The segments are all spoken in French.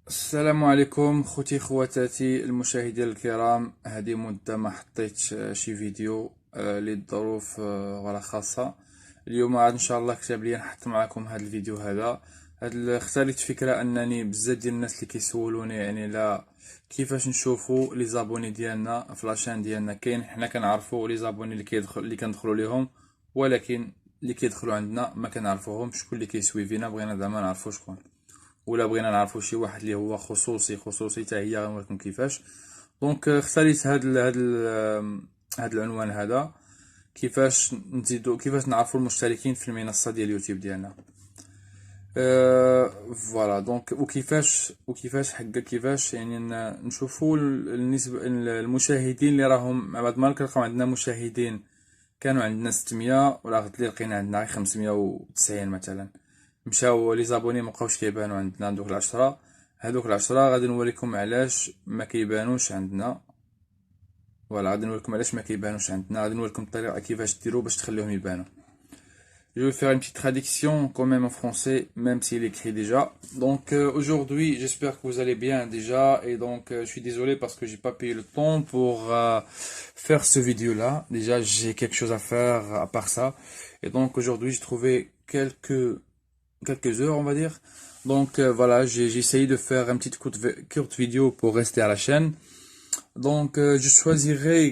السلام عليكم خوتي خواتاتي المشاهدين الكرام. هذه مدة ما حطيت شي فيديو للظروف ولا خاصة. اليوم عاد ان شاء الله كتب لي نحط معكم هذا الفيديو هذا. اختاريت فكرة انني بزاف ديال الناس اللي كيسولوني يعني لا كيفاش نشوفوا لي زابوني ديالنا في لاشين ديالنا. كاين حنا كنعرفوا لي زابوني اللي كندخلوا ليهم، ولكن اللي كيدخلوا عندنا ما كنعرفوهمش. شكون اللي كيسويفينا بغينا زعما نعرفوا شكون، ولا بغينا نعرفوا شي واحد اللي هو خصوصي حتى هي غنوريكم كيفاش. دونك اختاريت هاد العنوان هذا، كيفاش نزيدو كيفاش نعرفوا المشتركين في المنصة ديال اليوتيوب ديالنا. فوالا دونك كيفاش يعني نشوفوا النسبة المشاهدين اللي راهم بعد ما كنلقاو عندنا مشاهدين كانوا عندنا 600 ولا غد اللي لقينا عندنا غير 590 مثلا، مشاو لي زابوني مبقاوش كيبانو عندنا. هادوك العشرة غادي نوريكم علاش ما كيبانوش عندنا. فوالا غادي نوريكم علاش ما كيبانوش عندنا، غادي نوريكم الطريقة كيفاش ديرو باش تخليهم يبانو. Je vais faire une petite traduction quand même en français, même s'il est écrit déjà. Donc aujourd'hui, j'espère que vous allez bien déjà. Et donc je suis désolé parce que j'ai pas payé le temps pour faire ce vidéo-là. Déjà, j'ai quelque chose à faire à part ça. Et donc aujourd'hui, j'ai trouvé quelques heures, on va dire. Donc voilà, j'ai essayé de faire une petite courte vidéo pour rester à la chaîne. Donc je choisirai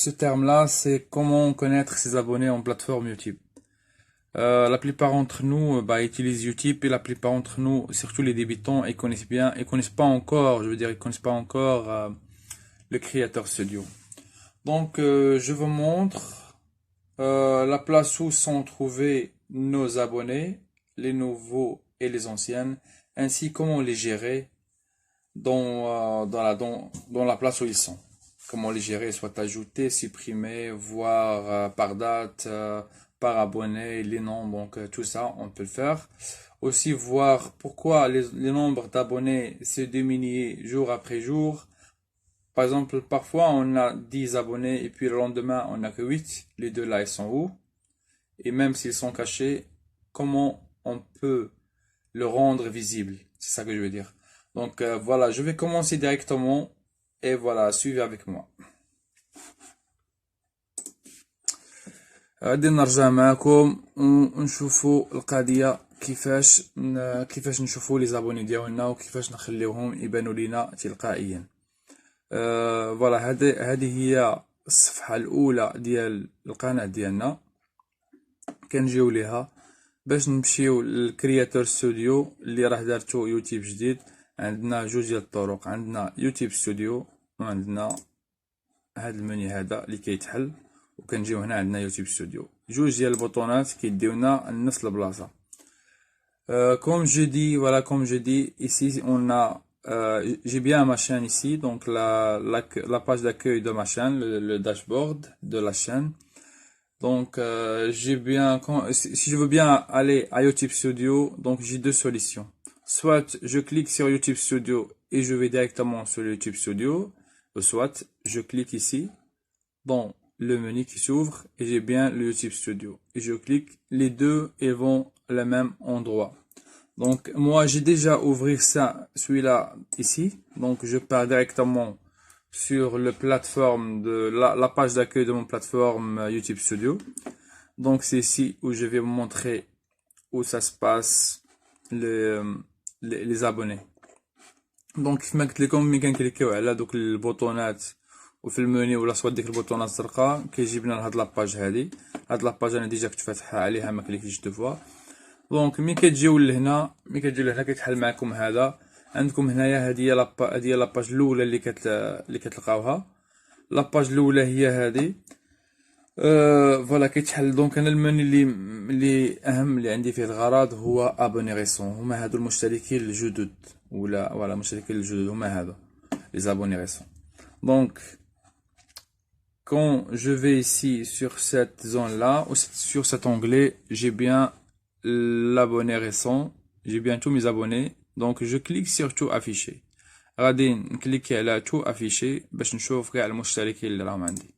ce terme-là, c'est comment connaître ses abonnés en plateforme YouTube. La plupart d'entre nous utilisent YouTube, et la plupart d'entre nous, surtout les débutants, ils connaissent pas encore, ils connaissent pas encore le Creator Studio. Donc je vous montre la place où sont trouvés nos abonnés, les nouveaux et les anciens, ainsi comment les gérer dans la place où ils sont. Comment les gérer, soit ajouter, supprimer, voir par date, par abonné, les noms, donc tout ça, on peut le faire. Aussi voir pourquoi les nombres d'abonnés se diminuent jour après jour. Par exemple, parfois on a 10 abonnés et puis le lendemain on n'a que 8. Les deux là, ils sont où? Et même s'ils sont cachés, comment on peut le rendre visible? C'est ça que je veux dire. Donc voilà, je vais commencer directement et voilà, suivez avec moi. غادي نرجع معكم ونشوفوا القضيه كيفاش نشوفوا لي زابوني ديالنا وكيفاش نخليوهم يبانوا لينا تلقائيا. فوالا هذه هي الصفحه الاولى ديال القناه ديالنا. كنجيو ليها باش نمشيو للكرياتور ستوديو اللي راه دارتو يوتيوب جديد. عندنا جوج ديال الطرق، عندنا يوتيوب ستوديو وعندنا هذا المني هذا اللي كيتحل، وكنجيو هنا عندنا يوتيوب ستوديو. جوج ديال البوطونات كيديونا لنفس البلاصه. Comme je dis, voilà, comme je dis, ici on a, j'ai bien ma chaîne ici, donc la page d'accueil de ma chaîne, le dashboard de la chaîne. Donc si je veux bien aller à YouTube Studio, donc j'ai deux solutions. Soit je clique sur YouTube Studio et je vais directement sur YouTube Studio, ou soit je clique ici, dans le menu qui s'ouvre, et j'ai bien le YouTube Studio. Et je clique, les deux, ils vont au même endroit. Donc moi j'ai déjà ouvert ça, celui-là ici. Donc je pars directement sur la plateforme de la page d'accueil de mon plateforme YouTube Studio. Donc c'est ici où je vais vous montrer où ça se passe les abonnés. Donc كما قلت لكم ملي كنكليكيو على دوك البوطونات وفي المنيو ولا صوت ديك البوطونه الزرقاء كيجيبنا لهاد لاباج هاد لاباج انا ديجا كنت فاتحها عليها ما كليكيتش دو فوا. دونك ملي كتجيو لهنا كيتحل معكم هذا. عندكم هنايا هذه هي لاباج الاولى اللي كتلقاوها. لاباج الاولى هي هذه. فوالا كيتحل. دونك انا المني اللي اهم اللي عندي فيه الغرض هو ابوني ريسون. هما هادو المشتركين الجدد ولا فوالا المشتركين الجدد هما هادو لي زابوني ريسون. Donc, quand je vais ici sur cette zone-là, ou sur cet onglet, j'ai bien l'abonné récent, j'ai bien tous mes abonnés. Donc, je clique sur tout afficher. غادي نكليكي على tout afficher باش نشوف كاع المشتركين اللي راهم عندي.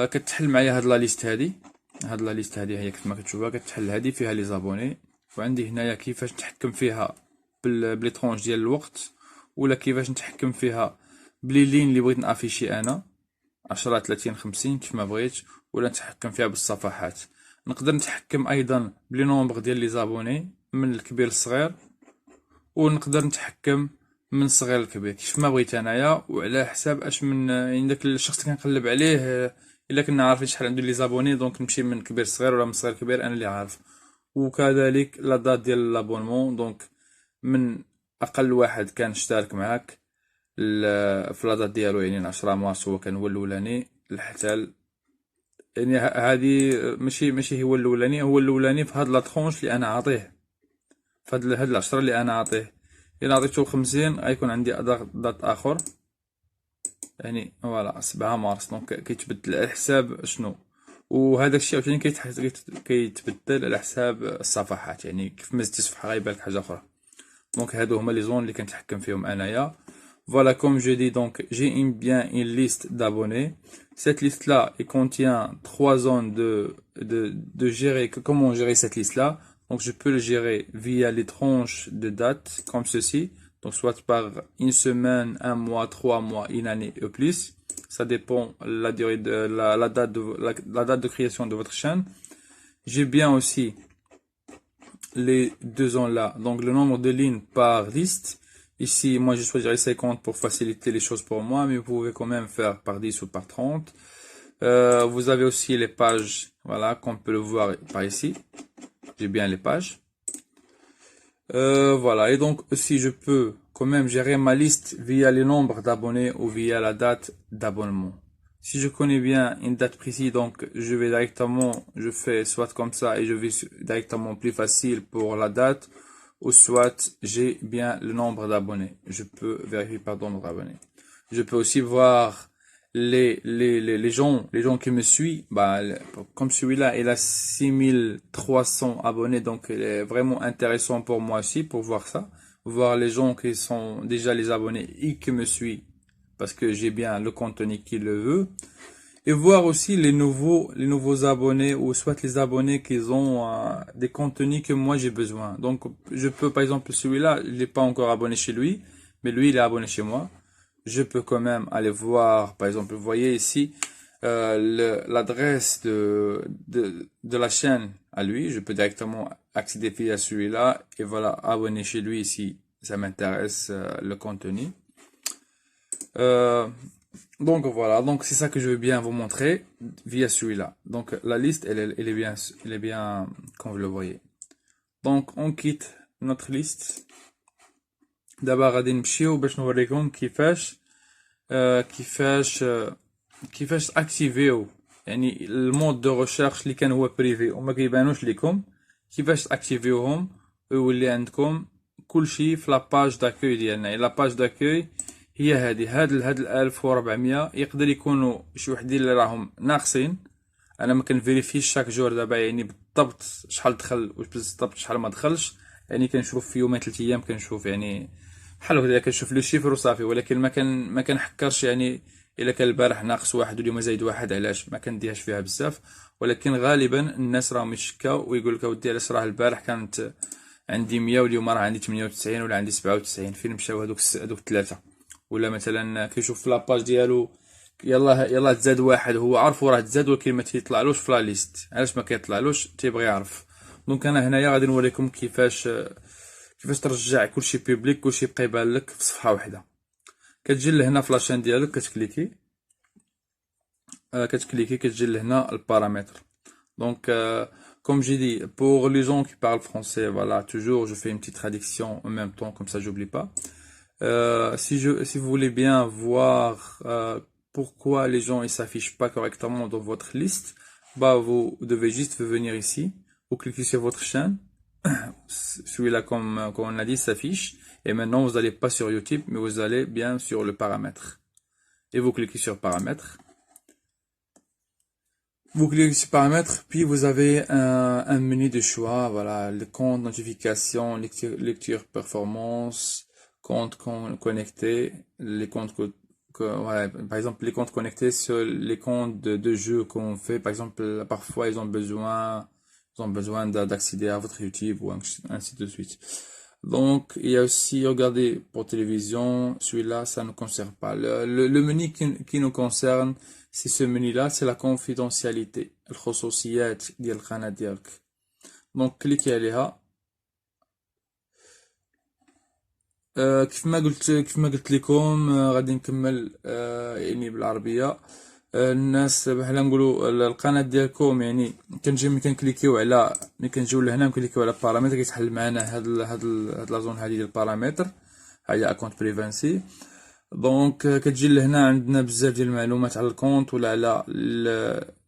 كتحل معايا هاد لا ليست هذه هي كيف ما كتشوفها كتحل. هذه فيها لي زابوني، وعندي هنايا كيفاش نتحكم فيها بلي ترونش ديال الوقت، ولا كيفاش نتحكم فيها بلي لين اللي بغيت نافيشي انا 10 30 50 كيف ما بغيت، ولا نتحكم فيها بالصفحات. نقدر نتحكم ايضا بلي نومبر ديال لي زابوني من الكبير للصغير، ونقدر نتحكم من الصغير للكبير كيف ما بغيت انايا، وعلى حساب اش من يعني داك الشخص اللي كنقلب عليه. الا كنا عارفين شحال عنده لي زابوني دونك نمشي من كبير لصغير ولا من صغير لكبير، انا اللي عارف. وكذلك لا دات ديال لابونمون، دونك من اقل واحد كان اشترك معاك في لا دات ديالو، يعني 10 مارس هو كان هو الاولاني حتى يعني هذه ماشي هو الاولاني، هو الاولاني في هاد لا ترونش اللي انا عاطيه، في هاد العشرة اللي انا عاطيه. الا عطيتو 50 غيكون عندي دات اخر، يعني فوالا 7 مارس، دونك كيتبدل على حساب شنو. وهذا الشيء عاوتاني كيتبدل على حساب الصفحات، يعني كيف ما زدتي صفحه غيبان لك حاجه اخرى. دونك هادو هما لي زون اللي كنتحكم فيهم انايا. Voilà, comme je dis, donc j'ai bien une liste d'abonnés. Cette liste-là, elle contient 3 zones de gérer, comment gérer cette liste-là. Donc je peux le gérer via les tranches de date, comme ceci. Donc soit par une semaine, un mois, 3 mois, une année et plus. Ça dépend la durée de la date de création de votre chaîne. J'ai bien aussi les 2 zones-là. Donc le nombre de lignes par liste. Ici, moi, je choisirais 50 pour faciliter les choses pour moi, mais vous pouvez quand même faire par 10 ou par 30. Vous avez aussi les pages, voilà, qu'on peut le voir par ici. J'ai bien les pages. Voilà, et donc aussi, je peux quand même gérer ma liste via les nombres d'abonnés ou via la date d'abonnement. Si je connais bien une date précise, donc je vais directement, je fais soit comme ça et je vais directement plus facile pour la date, ou soit j'ai bien le nombre d'abonnés. Je peux vérifier par nombre d'abonnés. Je peux aussi voir les gens qui me suivent. Bah, comme celui-là, il a 6300 abonnés, donc il est vraiment intéressant pour moi aussi pour voir ça. Voir les gens qui sont déjà les abonnés et qui me suivent parce que j'ai bien le contenu qu'il le veut. Et voir aussi les nouveaux abonnés, ou soit les abonnés qui ont des contenus que moi j'ai besoin. Donc je peux par exemple celui-là, il n'est pas encore abonné chez lui, mais lui il est abonné chez moi. Je peux quand même aller voir, par exemple, vous voyez ici l'adresse de la chaîne à lui. Je peux directement accéder via celui-là et voilà, abonner chez lui si ça m'intéresse le contenu. Donc voilà, donc c'est ça que je veux bien vous montrer via celui-là. Donc la liste, elle est bien comme vous le voyez. Donc on quitte notre liste. D'abord غادي نمشيو باش نوريكم كيفاش اكتيفيو يعني المود دو ريشيرش اللي كان هو بريفي وما كيبانوش ليكم، كيفاش اكتيفيوهم ويولي عندكم كلشي في لاباج داكوي ديالنا. لاباج داكوي هي هاد 1400. يقدر يكونوا شي وحدين اللي راهم ناقصين، انا ما كنفيريفيش شاك جور دابا يعني بالضبط شحال دخل واش بالضبط شحال ما دخلش، يعني كنشوف في يومين 3 ايام كنشوف يعني بحال هكا كنشوف لو شيفر وصافي. ولكن ما كنحكرش يعني الا كان البارح ناقص واحد واليوم زايد واحد، علاش ما كنديهاش فيها بزاف. ولكن غالبا الناس راهم يشكاو ويقول لك اودي علاش راه البارح كانت عندي 100 واليوم راه عندي 98 ولا عندي 97، فين مشاو هذوك 3؟ ولا مثلا كيشوف في لاباج ديالو يلا تزاد واحد، هو عارفو راه تزاد ولكن ما تيطلعلوش في لا ليست. علاش ما كيطلعلوش؟ تيبغي يعرف. دونك انا هنايا غادي نوريكم كيفاش ترجع كلشي بوبليك، كلشي يبقى يبان لك في صفحه واحده. كتجي لهنا في لاشين ديالك كتكليكي كتجي لهنا البارامتر. Donc, comme j'ai dit, pour les gens qui parlent français, voilà, toujours je fais une petite traduction en même temps, comme ça j'oublie pas. Si vous voulez bien voir pourquoi les gens ils s'affichent pas correctement dans votre liste, bah vous devez juste venir ici, vous cliquez sur votre chaîne, celui-là comme on a dit s'affiche, et maintenant vous n'allez pas sur YouTube, mais vous allez bien sur le paramètre, et vous cliquez sur paramètres. Vous cliquez sur paramètres, puis vous avez un menu de choix, voilà, le compte, notification, lecture performance, compte connecté, les comptes ouais, par exemple les comptes connectés sur les comptes de jeux qu'on fait. Par exemple, parfois ils ont besoin d'accéder à votre YouTube ou ainsi de suite. Donc, il y a aussi regarder pour télévision. Celui-là, ça ne concerne pas. Le menu qui nous concerne, c'est ce menu-là, c'est la confidentialité. الخصوصيات ديال القناة ديالك. Donc, cliquez عليها. كيف ما قلت لكم، غادي نكمل يعني بالعربيه. الناس بحال نقولوا القناه ديالكم، يعني ملي كنكليكيو على ملي كنجيو لهنا نكليكيو على بارامتر، كيتحل معنا هاد لا زون هادي ديال البارامتر، هي اكونت بريفانسي. دونك كتجي لهنا عندنا بزاف ديال المعلومات على الكونت ولا على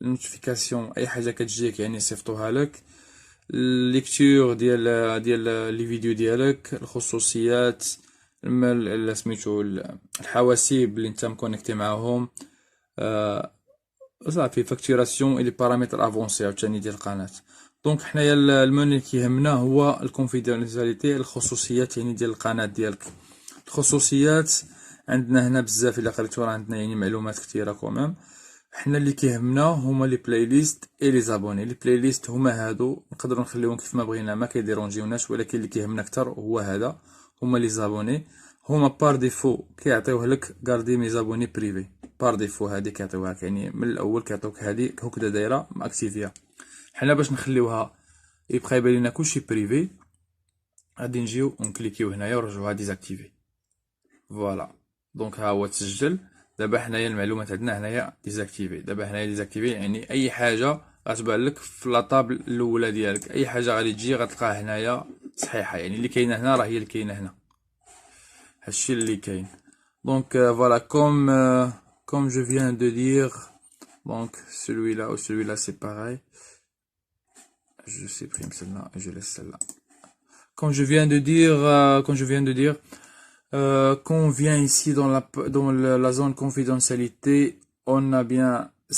النوتيفيكاسيون، اي حاجه كتجيك يعني صيفطوها لك. الليكتور ديال لي فيديو ديالك، الخصوصيات، سميتو الحواسيب اللي انت مكونيكتي معاهم، صافي فاكتوراسيون اي لي بارامتر افونسي عاوتاني ديال القناه. دونك حنايا الموني اللي كيهمنا هو الكونفيدنسياليتي، الخصوصيات يعني ديال القناه ديالك. الخصوصيات عندنا هنا بزاف، الا قريتو راه عندنا يعني معلومات كثيره كومام. حنا اللي كيهمنا هما لي بلاي ليست اي لي زابوني. لي بلاي ليست هما هادو، نقدروا نخليوهم كيف ما بغينا، ما كيديرونجيوناش، ولكن اللي كيهمنا اكثر هو هذا، هما لي زابوني. هما بار ديفو كيعطيوه لك غاردي مي زابوني بريفي، بار ديفو هادي كيعطيوها لك، يعني من الاول كيعطيوك هادي هكذا دايره ماكتيفيا. حنا باش نخليوها يبقى يبان لنا كلشي بريفي، غادي نجيو ونكليكيو هنايا ونرجعوها ديزاكتيفي. فوالا، دونك ها هو تسجل. دابا حنايا المعلومات عندنا هنايا ديزاكتيفي. دابا هنايا ديزاكتيفي يعني اي حاجه غتبان لك في لاطابل الاولى ديالك، اي حاجه غادي تجي غتلقاها هنايا صحيحه، يعني اللي كاينه هنا راه هي اللي كاينه هنا، هادشي اللي كاين. دونك فوالا comme je viens de dire, donc celui-là ou celui-là c'est pareil. Je supprime celle-là et je laisse celle-là. Comme je viens de dire, quand on vient ici dans la zone confidentialité, on a bien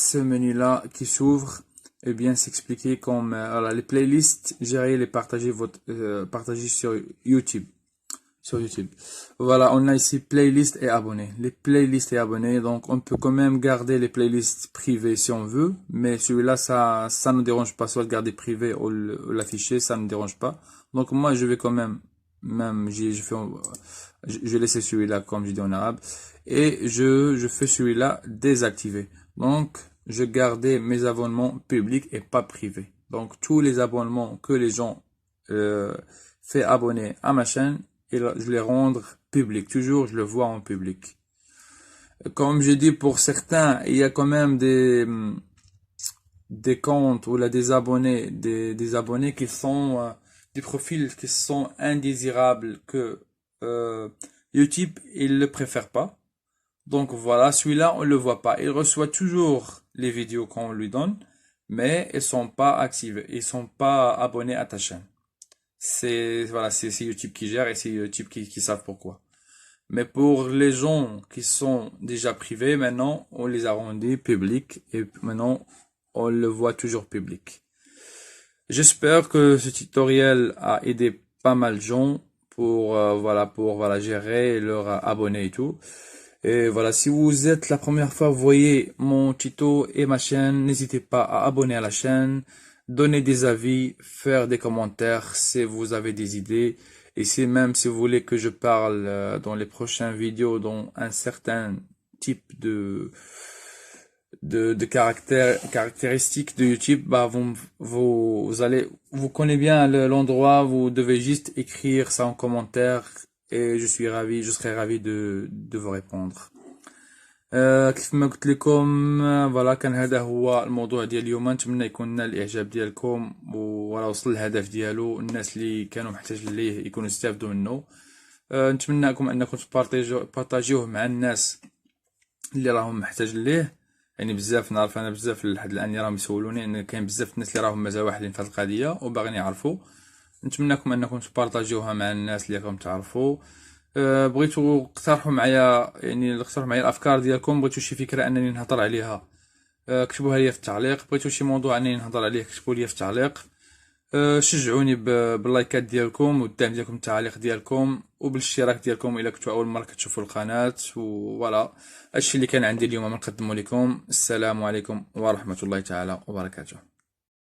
ce menu-là qui s'ouvre et bien s'expliquer comme voilà, les playlists, gérer les partager sur YouTube. Sur YouTube. Voilà, on a ici playlist et abonnés. Les playlists et abonnés, donc on peut quand même garder les playlists privées si on veut, mais celui-là, ça ne dérange pas, soit le garder privé ou l'afficher, ça ne dérange pas. Donc moi, je vais quand même, je laisse celui-là comme je dis en arabe, et je fais celui-là désactivé. Donc, je gardais mes abonnements publics et pas privés. Donc, tous les abonnements que les gens fait abonner à ma chaîne, et je les rendre publics. Toujours, je le vois en public. Comme j'ai dit, pour certains, il y a quand même des comptes ou là des abonnés, des abonnés qui sont des profils qui sont indésirables que YouTube il le préfère pas. Donc voilà, celui-là on le voit pas. Il reçoit toujours les vidéos qu'on lui donne, mais ils sont pas activés, ils sont pas abonnés à ta chaîne. C'est voilà, c'est YouTube qui gère et c'est YouTube qui savent pourquoi. Mais pour les gens qui sont déjà privés, maintenant on les a rendus publics et maintenant on le voit toujours public. J'espère que ce tutoriel a aidé pas mal de gens pour gérer leurs abonnés et tout. Et voilà, si vous êtes la première fois, vous voyez mon tuto et ma chaîne, n'hésitez pas à abonner à la chaîne, donner des avis, faire des commentaires si vous avez des idées. Et si vous voulez que je parle dans les prochaines vidéos dans un certain type de caractéristiques de YouTube, bah vous connaissez bien l'endroit, vous devez juste écrire ça en commentaire et je serai ravi de vous répondre. كيف ما قلت لكم، فوالا كان هذا هو الموضوع ديال اليوم. نتمنى يكون نال الاعجاب ديالكم ولا وصل الهدف ديالو، الناس اللي كانوا محتاجين ليه يكونوا يستافدوا منه. نتمنىكم انكم تبارطاجيوه مع الناس اللي راهم محتاجين ليه. يعني بزاف نعرف انا بزاف لحد الان راهم يسولوني ان كاين بزاف الناس اللي راهم مازال واحدين في هذه القضيه وباغيين يعرفوا. نتمنىكم انكم تبارطاجيوها مع الناس اللي راهم تعرفوا. بغيتو اقترحوا معايا الافكار ديالكم، بغيتو شي فكره انني نهضر عليها كتبوها لي في التعليق، بغيتو شي موضوع انني نهضر عليه كتبوا لي في التعليق. شجعوني باللايكات ديالكم والدعم ديالكم، التعليق ديالكم وبالاشتراك ديالكم الا كنتو اول مره كتشوفوا القناه. وفوالا هادشي اللي كان عندي اليوم نقدمه لكم. السلام عليكم ورحمه الله تعالى وبركاته.